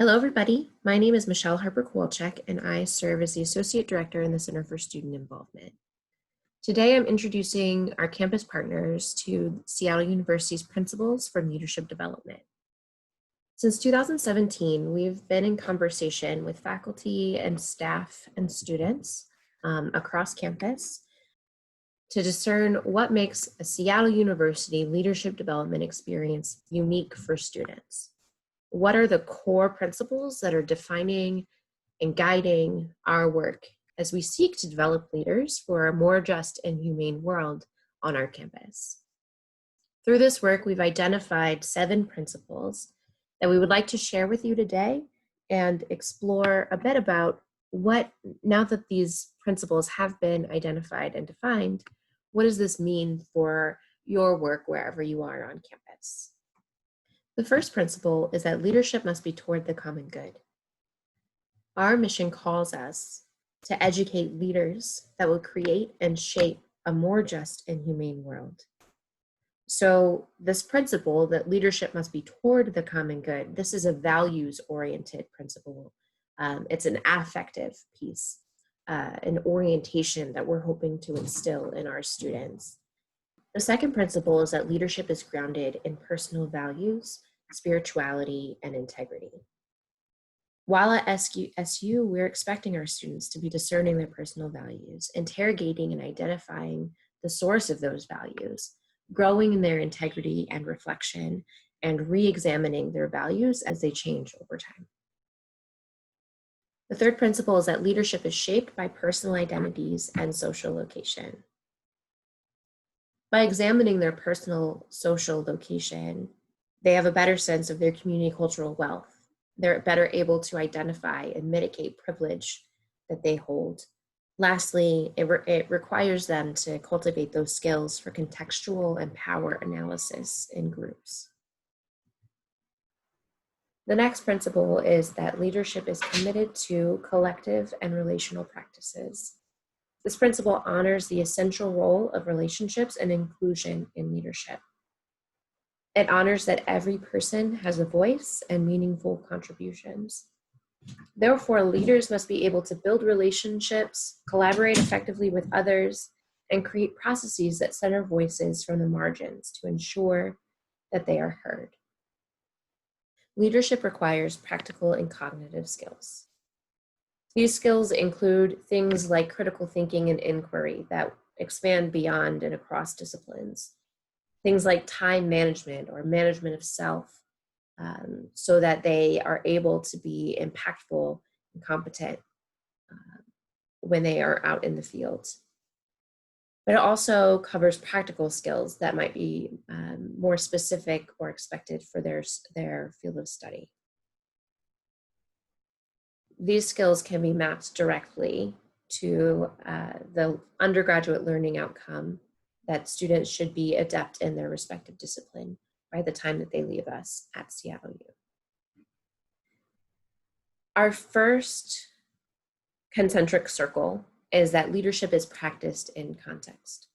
Hello, everybody. My name is Michelle Harper Kowalczyk, and I serve as the Associate Director in the Center for Student Involvement. Today, I'm introducing our campus partners to Seattle University's Principles for Leadership Development. Since 2017, we've been in conversation with faculty and staff and students across campus to discern what makes a Seattle University leadership development experience unique for students. What are the core principles that are defining and guiding our work as we seek to develop leaders for a more just and humane world on our campus? Through this work, we've identified 7 principles that we would like to share with you today and explore a bit about what, now that these principles have been identified and defined, what does this mean for your work wherever you are on campus? The first principle is that leadership must be toward the common good. Our mission calls us to educate leaders that will create and shape a more just and humane world. So this principle that leadership must be toward the common good, this is a values-oriented principle. It's an affective piece, an orientation that we're hoping to instill in our students. The second principle is that leadership is grounded in personal values, spirituality, and integrity. While at SU, we're expecting our students to be discerning their personal values, interrogating and identifying the source of those values, growing in their integrity and reflection, and re-examining their values as they change over time. The third principle is that leadership is shaped by personal identities and social location. By examining their personal social location, they have a better sense of their community cultural wealth. They're better able to identify and mitigate privilege that they hold. Lastly, it requires them to cultivate those skills for contextual and power analysis in groups. The next principle is that leadership is committed to collective and relational practices. This principle honors the essential role of relationships and inclusion in leadership. It honors that every person has a voice and meaningful contributions. Therefore, leaders must be able to build relationships, collaborate effectively with others, and create processes that center voices from the margins to ensure that they are heard. Leadership requires practical and cognitive skills. These skills include things like critical thinking and inquiry that expand beyond and across disciplines. Things like time management or management of self, so that they are able to be impactful and competent when they are out in the field. But it also covers practical skills that might be more specific or expected for their field of study. These skills can be mapped directly to the undergraduate learning outcome that students should be adept in their respective discipline by the time that they leave us at Seattle U. Our first concentric circle is that leadership is practiced in context.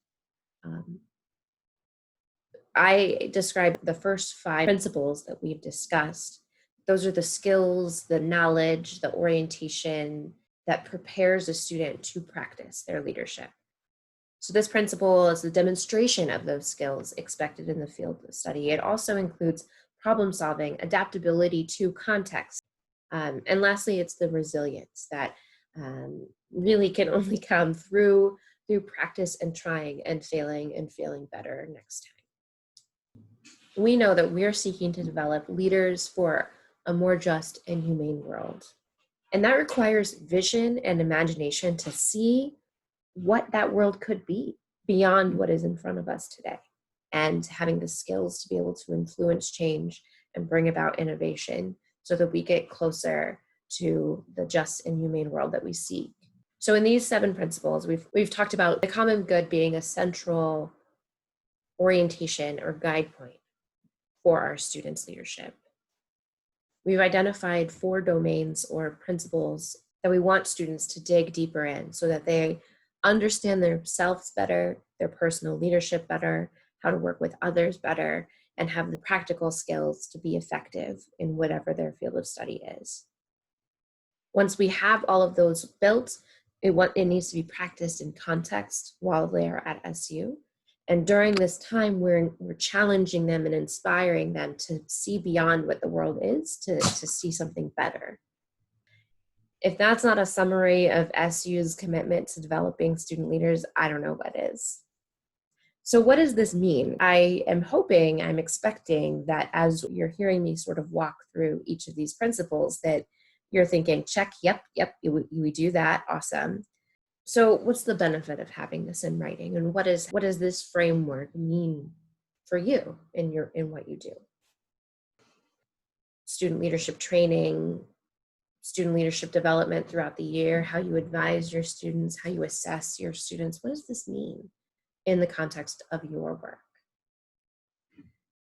I described the first 5 principles that we've discussed. Those are the skills, the knowledge, the orientation that prepares a student to practice their leadership. So this principle is the demonstration of those skills expected in the field of study. It also includes problem solving, adaptability to context. And lastly, it's the resilience that really can only come through practice and trying and feeling better next time. We know that we're seeking to develop leaders for a more just and humane world. And that requires vision and imagination to see what that world could be beyond what is in front of us today, and having the skills to be able to influence change and bring about innovation so that we get closer to the just and humane world that we seek. So in these 7 principles, we've talked about the common good being a central orientation or guide point for our students' leadership. We've identified 4 domains or principles that we want students to dig deeper in so that they understand themselves better, their personal leadership better, how to work with others better, and have the practical skills to be effective in whatever their field of study is. Once we have all of those built, it needs to be practiced in context while they are at SU. And during this time, we're challenging them and inspiring them to see beyond what the world is, to see something better. If that's not a summary of SU's commitment to developing student leaders, I don't know what is. So what does this mean? I'm expecting that as you're hearing me sort of walk through each of these principles, that you're thinking, check, yep, we do that, awesome. So what's the benefit of having this in writing, and what does this framework mean for you in what you do? Student leadership training, student leadership development throughout the year, how you advise your students, how you assess your students. What does this mean in the context of your work?